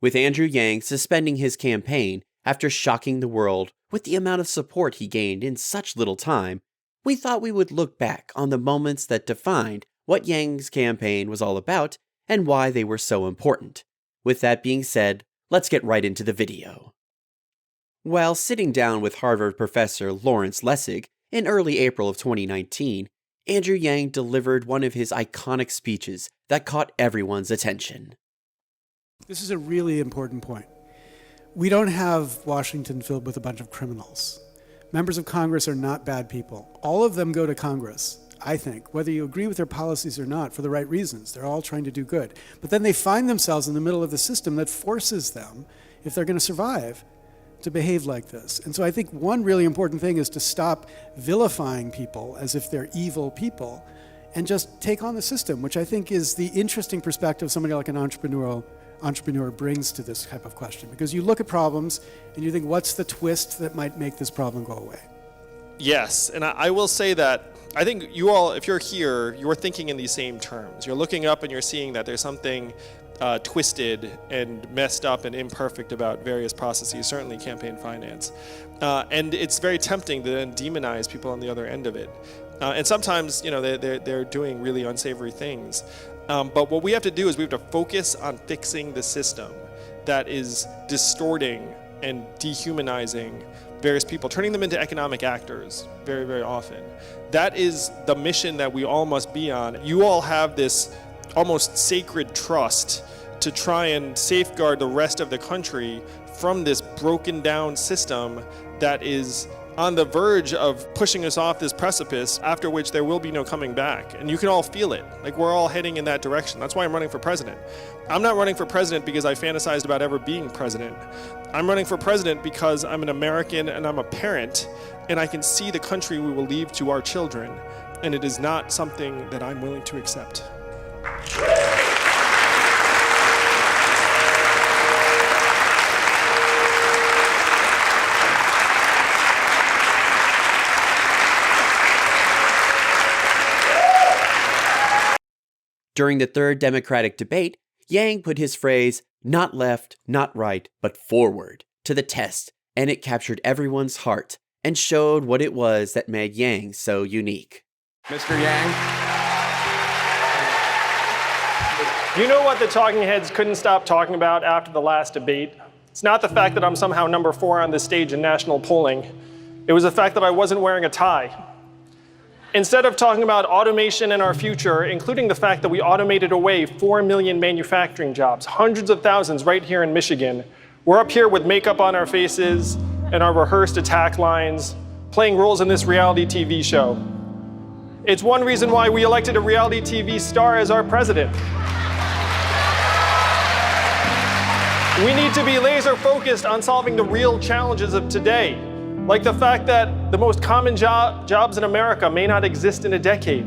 with Andrew Yang suspending his campaign after shocking the world with the amount of support he gained in such little time, we thought we would look back on the moments that defined what Yang's campaign was all about and why they were so important. With that being said, let's get right into the video. While sitting down with Harvard professor Lawrence Lessig in early April of 2019, Andrew Yang delivered one of his iconic speeches that caught everyone's attention. This is a really important point. We don't have Washington filled with a bunch of criminals. Members of Congress are not bad people. All of them go to Congress, I think, whether you agree with their policies or not, for the right reasons. They're all trying to do good. But then they find themselves in the middle of the system that forces them, if they're going to survive, to behave like this. And so I think one really important thing is to stop vilifying people as if they're evil people and just take on the system, which I think is the interesting perspective somebody like an entrepreneur brings to this type of question. Because you look at problems and you think, what's the twist that might make this problem go away? Yes, and I will say that I think you all, if you're here, you're thinking in these same terms. You're looking up and you're seeing that there's something twisted and messed up and imperfect about various processes, certainly campaign finance. And it's very tempting to then demonize people on the other end of it. And sometimes, they're doing really unsavory things. But what we have to do is we have to focus on fixing the system that is distorting and dehumanizing various people, turning them into economic actors very, very often. That is the mission that we all must be on. You all have this almost sacred trust to try and safeguard the rest of the country from this broken down system that is on the verge of pushing us off this precipice, after which there will be no coming back. And you can all feel it. Like, we're all heading in that direction. That's why I'm running for president. I'm not running for president because I fantasized about ever being president. I'm running for president because I'm an American and I'm a parent, and I can see the country we will leave to our children. And it is not something that I'm willing to accept. During the third Democratic debate, Yang put his phrase, "not left, not right, but forward," to the test, and it captured everyone's heart and showed what it was that made Yang so unique. Mr. Yang? You know what the talking heads couldn't stop talking about after the last debate? It's not the fact that I'm somehow number 4 on this stage in national polling. It was the fact that I wasn't wearing a tie. Instead of talking about automation in our future, including the fact that we automated away 4 million manufacturing jobs, hundreds of thousands right here in Michigan, we're up here with makeup on our faces and our rehearsed attack lines, playing roles in this reality TV show. It's one reason why we elected a reality TV star as our president. We need to be laser focused on solving the real challenges of today, like the fact that the most common jobs in America may not exist in a decade,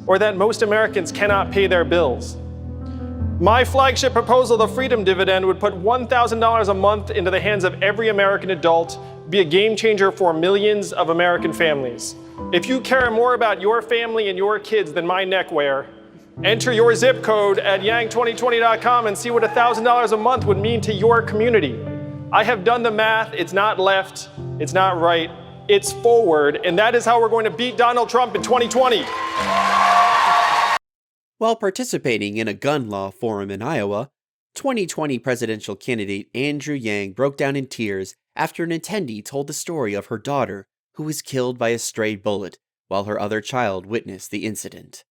or that most Americans cannot pay their bills. My flagship proposal, the Freedom Dividend, would put $1,000 a month into the hands of every American adult, be a game changer for millions of American families. If you care more about your family and your kids than my neckwear, enter your zip code at yang2020.com and see what $1,000 a month would mean to your community. I have done the math. It's not left, it's not right, it's forward, and that is how we're going to beat Donald Trump in 2020. While participating in a gun law forum in Iowa, 2020 presidential candidate Andrew Yang broke down in tears after an attendee told the story of her daughter who was killed by a stray bullet while her other child witnessed the incident.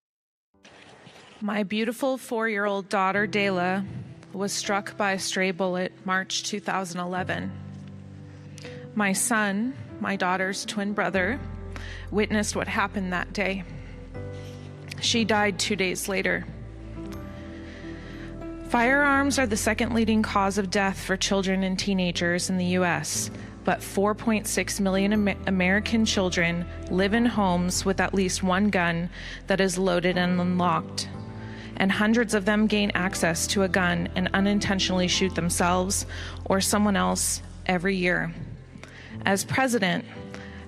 My beautiful 4-year-old daughter, Dayla, was struck by a stray bullet March 2011. My son, my daughter's twin brother, witnessed what happened that day. She died 2 days later. Firearms are the second leading cause of death for children and teenagers in the U.S., but 4.6 million American children live in homes with at least one gun that is loaded and unlocked. And hundreds of them gain access to a gun and unintentionally shoot themselves or someone else every year. As president,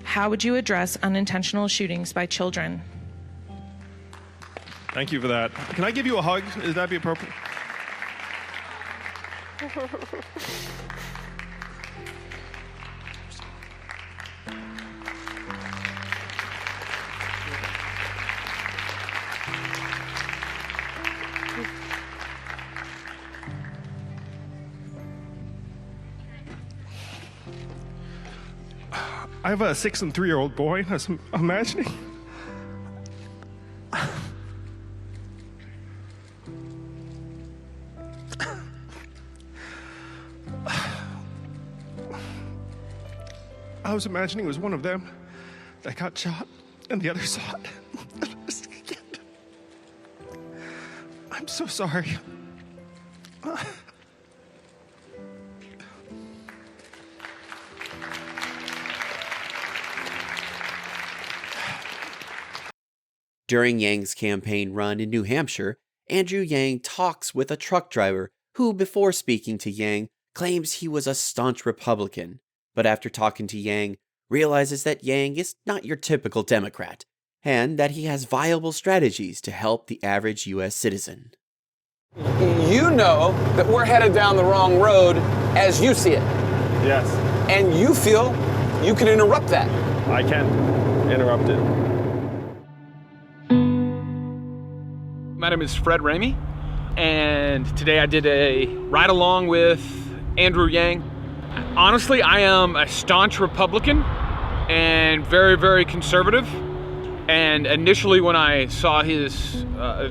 how would you address unintentional shootings by children? Thank you for that. Can I give you a hug? Would that be appropriate? I have a 6 and 3-year-old boy, as I'm imagining. I was imagining it was one of them that got shot and the other saw it. I'm so sorry. During Yang's campaign run in New Hampshire, Andrew Yang talks with a truck driver who, before speaking to Yang, claims he was a staunch Republican, but after talking to Yang, realizes that Yang is not your typical Democrat, and that he has viable strategies to help the average U.S. citizen. You know that we're headed down the wrong road as you see it. Yes, And you feel you can interrupt that. I can interrupt it. My name is Fred Ramey, and today I did a ride along with Andrew Yang. Honestly, I am a staunch Republican and very, very conservative. And initially when I saw his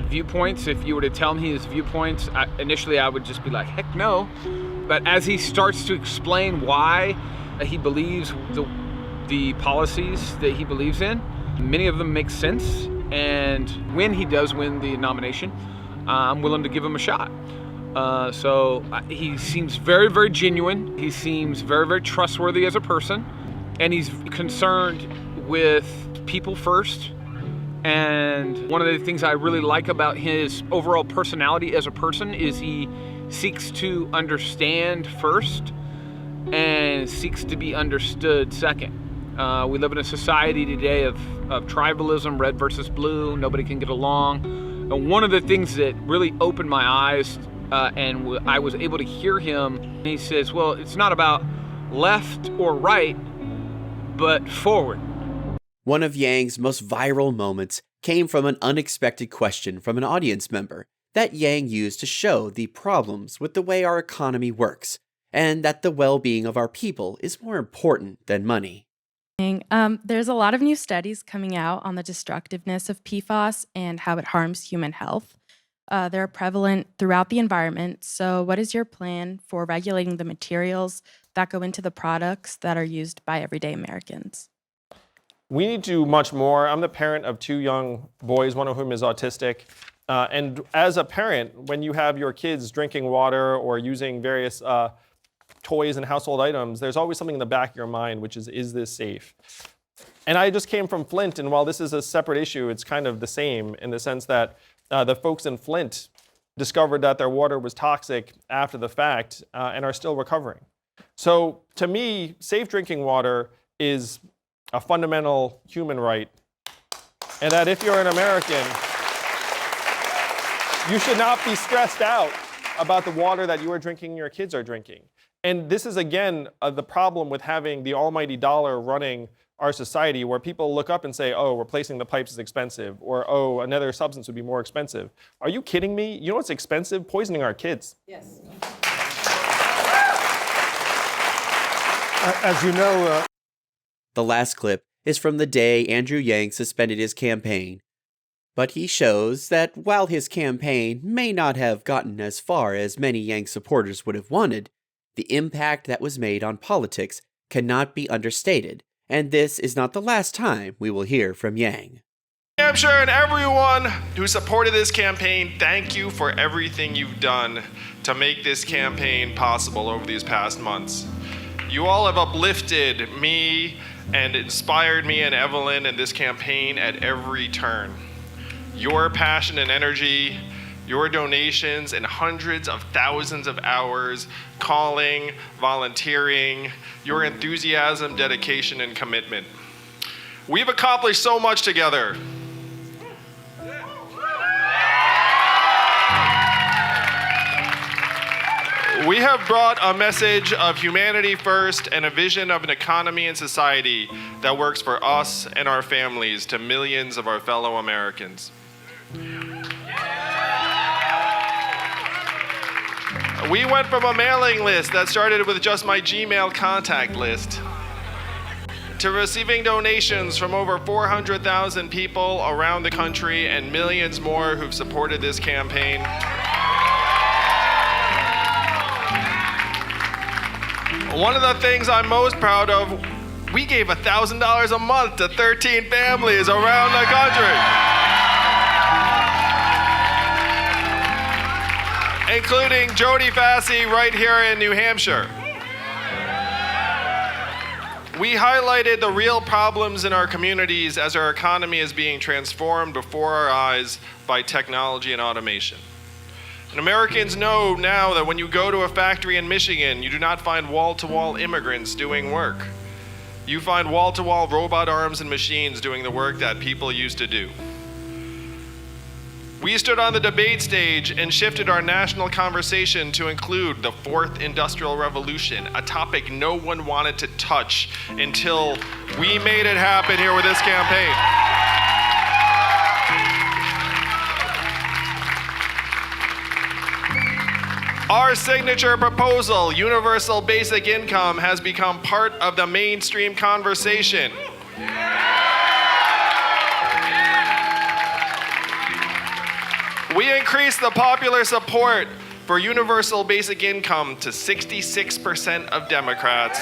viewpoints, if you were to tell me his viewpoints, initially I would just be like, heck no. But as he starts to explain why he believes the policies that he believes in, many of them make sense. And when he does win the nomination, I'm willing to give him a shot. So he seems very, very genuine. He seems very, very trustworthy as a person. And he's concerned with people first. And one of the things I really like about his overall personality as a person is he seeks to understand first and seeks to be understood second. We live in a society today of tribalism, red versus blue, nobody can get along. And one of the things that really opened my eyes and I was able to hear him, he says, well, it's not about left or right, but forward. One of Yang's most viral moments came from an unexpected question from an audience member that Yang used to show the problems with the way our economy works, and that the well-being of our people is more important than money. There's a lot of new studies coming out on the destructiveness of PFAS and how it harms human health. They're prevalent throughout the environment. So what is your plan for regulating the materials that go into the products that are used by everyday Americans? We need to do much more. I'm the parent of 2 young boys, one of whom is autistic. And as a parent, when you have your kids drinking water or using various toys and household items, there's always something in the back of your mind, which is this safe? And I just came from Flint, and while this is a separate issue, it's kind of the same in the sense that the folks in Flint discovered that their water was toxic after the fact and are still recovering. So to me, safe drinking water is a fundamental human right, and that if you're an American, you should not be stressed out about the water that you are drinking and your kids are drinking. And this is, again, the problem with having the almighty dollar running our society, where people look up and say, oh, replacing the pipes is expensive, or oh, another substance would be more expensive. Are you kidding me? You know what's expensive? Poisoning our kids. Yes. As you know, The last clip is from the day Andrew Yang suspended his campaign. But he shows that while his campaign may not have gotten as far as many Yang supporters would have wanted, the impact that was made on politics cannot be understated, and this is not the last time we will hear from Yang. New Hampshire and everyone who supported this campaign, thank you for everything you've done to make this campaign possible over these past months. You all have uplifted me and inspired me and Evelyn in this campaign at every turn. Your passion and energy, your donations, and hundreds of thousands of hours calling, volunteering, your enthusiasm, dedication, and commitment. We've accomplished so much together. We have brought a message of humanity first and a vision of an economy and society that works for us and our families to millions of our fellow Americans. We went from a mailing list that started with just my Gmail contact list to receiving donations from over 400,000 people around the country and millions more who've supported this campaign. One of the things I'm most proud of, we gave $1,000 a month to 13 families around the country, including Jody Fassey right here in New Hampshire. We highlighted the real problems in our communities as our economy is being transformed before our eyes by technology and automation. And Americans know now that when you go to a factory in Michigan, you do not find wall-to-wall immigrants doing work. You find wall-to-wall robot arms and machines doing the work that people used to do. We stood on the debate stage and shifted our national conversation to include the fourth industrial revolution, a topic no one wanted to touch until we made it happen here with this campaign. Our signature proposal, universal basic income, has become part of the mainstream conversation. We increased the popular support for universal basic income to 66% of Democrats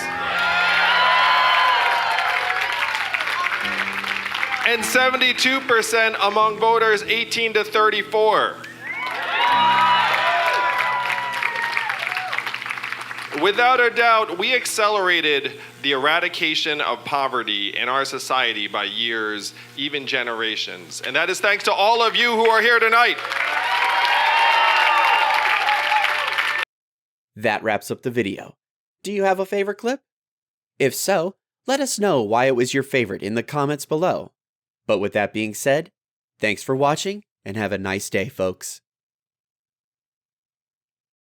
and 72% among voters 18 to 34. Without a doubt, we accelerated the eradication of poverty in our society by years, even generations. And that is thanks to all of you who are here tonight. That wraps up the video. Do you have a favorite clip? If so, let us know why it was your favorite in the comments below. But with that being said, thanks for watching and have a nice day, folks.